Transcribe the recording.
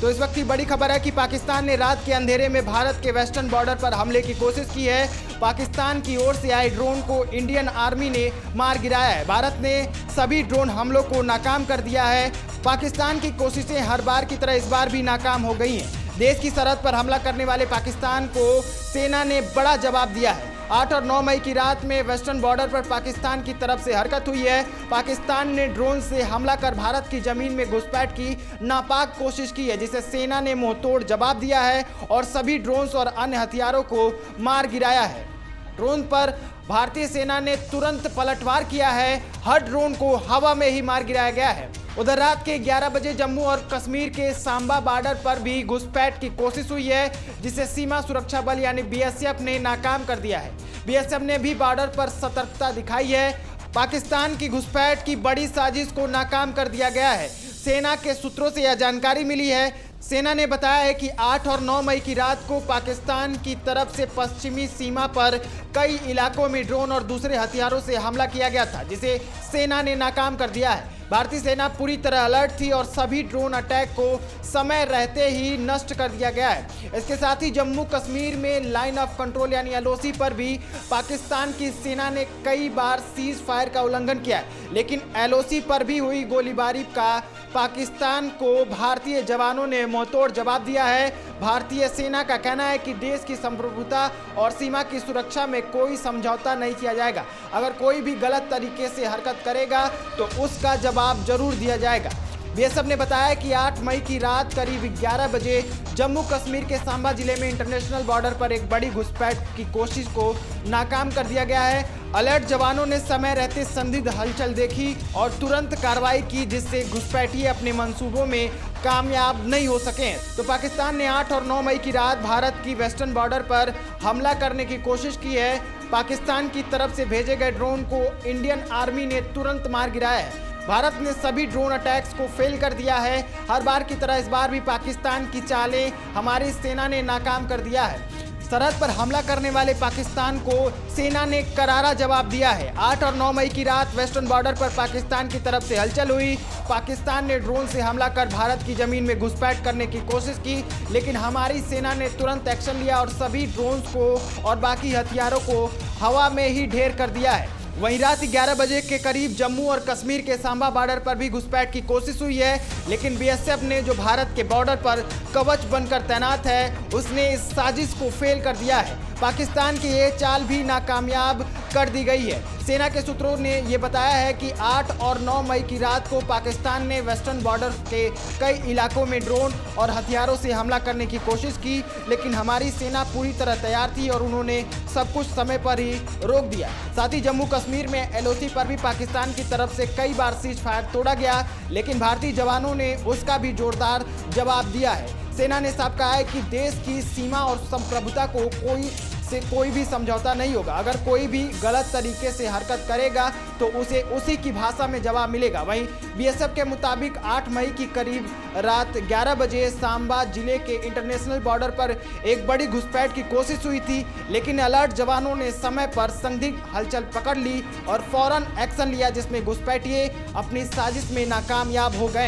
तो इस वक्त की बड़ी खबर है कि पाकिस्तान ने रात के अंधेरे में भारत के वेस्टर्न बॉर्डर पर हमले की कोशिश की है। पाकिस्तान की ओर से आए ड्रोन को इंडियन आर्मी ने मार गिराया है। भारत ने सभी ड्रोन हमलों को नाकाम कर दिया है। पाकिस्तान की कोशिशें हर बार की तरह इस बार भी नाकाम हो गई हैं। देश की सरहद पर हमला करने वाले पाकिस्तान को सेना ने बड़ा जवाब दिया है। 8 और 9 मई की रात में वेस्टर्न बॉर्डर पर पाकिस्तान की तरफ से हरकत हुई है। पाकिस्तान ने ड्रोन से हमला कर भारत की जमीन में घुसपैठ की नापाक कोशिश की है, जिसे सेना ने मुंहतोड़ जवाब दिया है और सभी ड्रोन्स और अन्य हथियारों को मार गिराया है। ड्रोन पर भारतीय सेना ने तुरंत पलटवार किया है। हर ड्रोन को हवा में ही मार गिराया गया है। उधर रात के 11 बजे जम्मू और कश्मीर के सांबा बॉर्डर पर भी घुसपैठ की कोशिश हुई है, जिसे सीमा सुरक्षा बल यानी बीएसएफ ने नाकाम कर दिया है। बीएसएफ ने भी बॉर्डर पर सतर्कता दिखाई है। पाकिस्तान की घुसपैठ की बड़ी साजिश को नाकाम कर दिया गया है। सेना के सूत्रों से यह जानकारी मिली है। सेना ने बताया है कि 8 और 9 मई की रात को पाकिस्तान की तरफ से पश्चिमी सीमा पर कई इलाकों में ड्रोन और दूसरे हथियारों से हमला किया गया था, जिसे सेना ने नाकाम कर दिया है। भारतीय सेना पूरी तरह अलर्ट थी और सभी ड्रोन अटैक को समय रहते ही नष्ट कर दिया गया है। इसके साथ ही जम्मू कश्मीर में लाइन ऑफ कंट्रोल यानी एलओसी पर भी पाकिस्तान की सेना ने कई बार सीज फायर का उल्लंघन किया है, लेकिन एलओसी पर भी हुई गोलीबारी का पाकिस्तान को भारतीय जवानों ने मुंहतोड़ जवाब दिया है। भारतीय सेना का कहना है कि देश की संप्रभुता और सीमा की सुरक्षा में कोई समझौता नहीं किया जाएगा। अगर कोई भी गलत तरीके से हरकत करेगा तो उसका जवाब जरूर दिया जाएगा। बीएसएफ ने बताया कि 8 मई की रात करीब 11 बजे जम्मू कश्मीर के सांबा जिले में इंटरनेशनल बॉर्डर पर एक बड़ी घुसपैठ की कोशिश को नाकाम कर दिया गया है। अलर्ट जवानों ने समय रहते संदिग्ध हलचल देखी और तुरंत कार्रवाई की, जिससे घुसपैठिए अपने मंसूबों में कामयाब नहीं हो सके। तो पाकिस्तान ने 8 और 9 मई की रात भारत की वेस्टर्न बॉर्डर पर हमला करने की कोशिश की है। पाकिस्तान की तरफ से भेजे गए ड्रोन को इंडियन आर्मी ने तुरंत मार गिराया है। भारत ने सभी ड्रोन अटैक्स को फेल कर दिया है। हर बार की तरह इस बार भी पाकिस्तान की चालें हमारी सेना ने नाकाम कर दिया है। सरहद पर हमला करने वाले पाकिस्तान को सेना ने करारा जवाब दिया है। 8 और 9 मई की रात वेस्टर्न बॉर्डर पर पाकिस्तान की तरफ से हलचल हुई। पाकिस्तान ने ड्रोन से हमला कर भारत की जमीन में घुसपैठ करने की कोशिश की, लेकिन हमारी सेना ने तुरंत एक्शन लिया और सभी ड्रोन्स को और बाकी हथियारों को हवा में ही ढेर कर दिया है। वहीं रात 11 बजे के करीब जम्मू और कश्मीर के सांबा बॉर्डर पर भी घुसपैठ की कोशिश हुई है, लेकिन बीएसएफ ने जो भारत के बॉर्डर पर कवच बनकर तैनात है, उसने इस साजिश को फेल कर दिया है। पाकिस्तान की ये चाल भी नाकामयाब कर दी गई है। सेना के सूत्रों ने ये बताया है कि 8 और 9 मई की रात को पाकिस्तान ने वेस्टर्न बॉर्डर के कई इलाकों में ड्रोन और हथियारों से हमला करने की कोशिश की, लेकिन हमारी सेना पूरी तरह तैयार थी और उन्होंने सब कुछ समय पर ही रोक दिया। साथ ही जम्मू कश्मीर में एलओसी पर भी पाकिस्तान की तरफ से कई बार सीज फायर तोड़ा गया, लेकिन भारतीय जवानों ने उसका भी जोरदार जवाब दिया है। सेना ने साफ कहा है कि देश की सीमा और संप्रभुता को कोई भी समझौता नहीं होगा। अगर कोई भी गलत तरीके से हरकत करेगा तो उसे उसी की भाषा में जवाब मिलेगा। वहीं बीएसएफ के मुताबिक 8 मई की करीब रात 11 बजे सांबा जिले के इंटरनेशनल बॉर्डर पर एक बड़ी घुसपैठ की कोशिश हुई थी, लेकिन अलर्ट जवानों ने समय पर संदिग्ध हलचल पकड़ ली और फौरन एक्शन लिया, जिसमें घुसपैठिए अपनी साजिश में नाकामयाब हो गए।